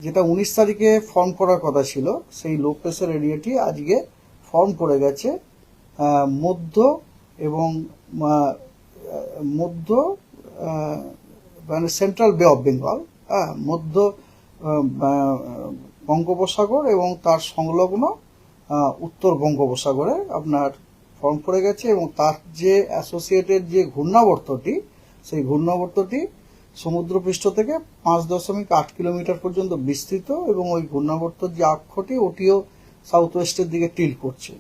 যেটা 19 তারিখে ফর্ম করার কথা ছিল, সেই লো প্রেসার এরিয়াটি আজকে ফর্ম করে গেছে মধ্য এবং মধ্য মানে সেন্ট্রাল বে অফ বেঙ্গল, মধ্য বঙ্গোপসাগর এবং তার সংলগ্ন উত্তর বঙ্গোপসাগরে আপনার ফর্ম করে গেছে। এবং তার যে অ্যাসোসিয়েটেড যে ঘূর্ণাবর্তটি, সেই ঘূর্ণাবর্তটি সমুদ্রপৃষ্ঠ থেকে 5.8 কিলোমিটার পর্যন্ত বিস্তৃত এবং ওই ঘূর্ণাবর্তর যে অক্ষটি ওটিও সাউথ ওয়েস্টের দিকে টিল্ট করছে।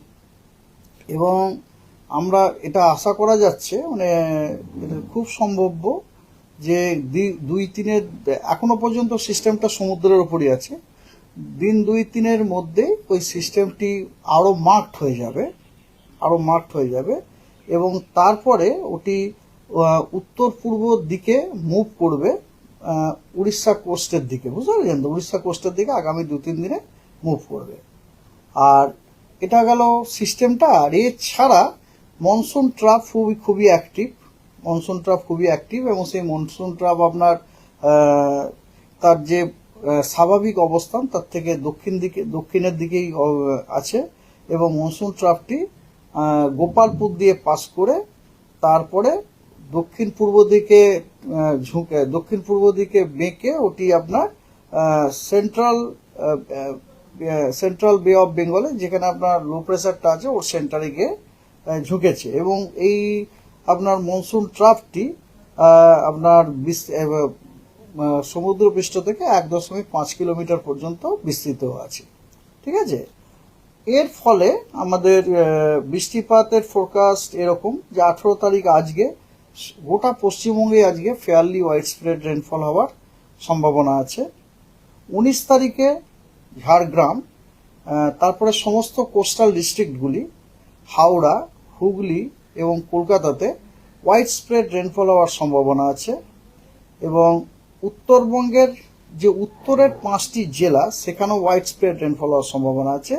এবং আমরা এটা আশা করা যাচ্ছে, মানে খুব সম্ভাব্য যে 2-3 এখনো পর্যন্ত সিস্টেমটা সমুদ্রের উপরই আছে, দিন 2-3 মধ্যে ওই সিস্টেমটি আরও মার্কড হয়ে যাবে এবং তারপরে ওটি উত্তর পূর্ব দিকে মুভ করবে উড়িষ্যা কোস্টের দিকে। বুঝতে পারছেন তো? উড়িষ্যা কোস্টের দিকে আগামী 2-3 দিনে মুভ করবে। আর এটা গেল সিস্টেমটা। আর এছাড়া মনসুন ট্রাপ খুবই অ্যাক্টিভ এবং সেই মনসুন ট্রাপ আপনার তার যে স্বাভাবিক অবস্থান তার থেকে দক্ষিণের দিকেই আছে এবং মনসুন ট্রাপটি গোপালপুর দিয়ে পাস করে তারপরে দক্ষিণ পূর্ব দিকে বেঁকে ওটি আপনার সেন্ট্রাল বে অফ বেঙ্গলে, যেখানে আপনার লো প্রেসারটা আছে, ওর সেন্টারে গিয়ে ঝুঁকেছে। এবং এই আপনার মনসুন ট্রাফটি আপনার সমুদ্রপৃষ্ঠ থেকে 1.5 কিলোমিটার পর্যন্ত বিস্তৃত আছে। ঠিক আছে? এর ফলে আমাদের বৃষ্টিপাতের ফোরকাস্ট এরকম যে 18 তারিখ আজকে গোটা পশ্চিমবঙ্গে আজকে ফেয়ারলি ওয়াইড স্প্রেড রেনফল হওয়ার সম্ভাবনা আছে। 19 তারিখে ঝাড়গ্রাম, তারপরে সমস্ত কোস্টাল ডিস্ট্রিক্টগুলি, হাওড়া, হুগলি এবং কলকাতাতে ওয়াইড স্প্রেড রেনফল হওয়ার সম্ভাবনা আছে। এবং উত্তরবঙ্গের যে উত্তরের 5টি জেলা, সেখানেও ওয়াইড স্প্রেড রেনফল হওয়ার সম্ভাবনা আছে।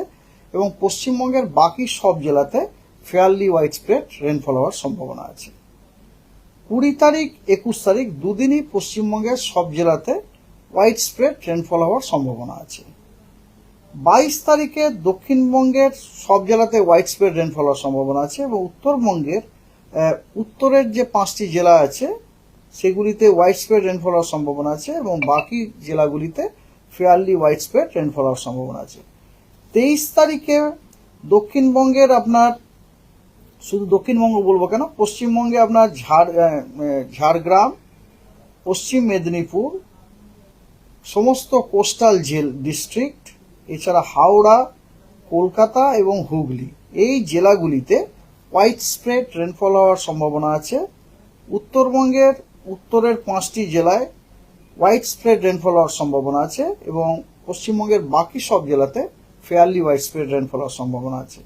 এবং পশ্চিমবঙ্গের বাকি সব জেলাতে ফেয়ারলি ওয়াইড স্প্রেড রেনফল হওয়ার সম্ভাবনা আছে। 20 তারিখ 21 তারিখ দুদিনই পশ্চিমবঙ্গের সব জেলাতে ওয়াইড স্প্রেড রেনফল হওয়ার সম্ভাবনা আছে। 22 তারিখে দক্ষিণবঙ্গের সব জেলাতে ওয়াইড স্প্রেড রেনফল হওয়ার সম্ভাবনা আছে এবং উত্তরবঙ্গের উত্তরের যে 5টি জেলা আছে সেগুলিতে ওয়াইড স্প্রেড রেনফল হওয়ার সম্ভাবনা আছে এবং বাকি জেলাগুলিতে ফেয়ারলি ওয়াইড স্প্রেড রেনফল হওয়ার সম্ভাবনা আছে। 23 তারিখে দক্ষিণবঙ্গের আপনার, শুধু দক্ষিণবঙ্গ বলবো কেন, পশ্চিমবঙ্গে আপনার ঝাড়গ্রাম, পশ্চিম মেদিনীপুর, সমস্ত কোস্টাল ডিস্ট্রিক্ট, এছাড়া হাওড়া, কলকাতা এবং হুগলি, এই জেলাগুলিতে ওয়াইড স্প্রেড রেনফল হওয়ার সম্ভাবনা আছে। উত্তরবঙ্গের উত্তরের 5টি জেলায় ওয়াইড স্প্রেড রেনফল হওয়ার সম্ভাবনা আছে এবং পশ্চিমবঙ্গের বাকি সব জেলাতে ফেয়ারলি ওয়াইড স্প্রেড রেনফল হওয়ার সম্ভাবনা আছে।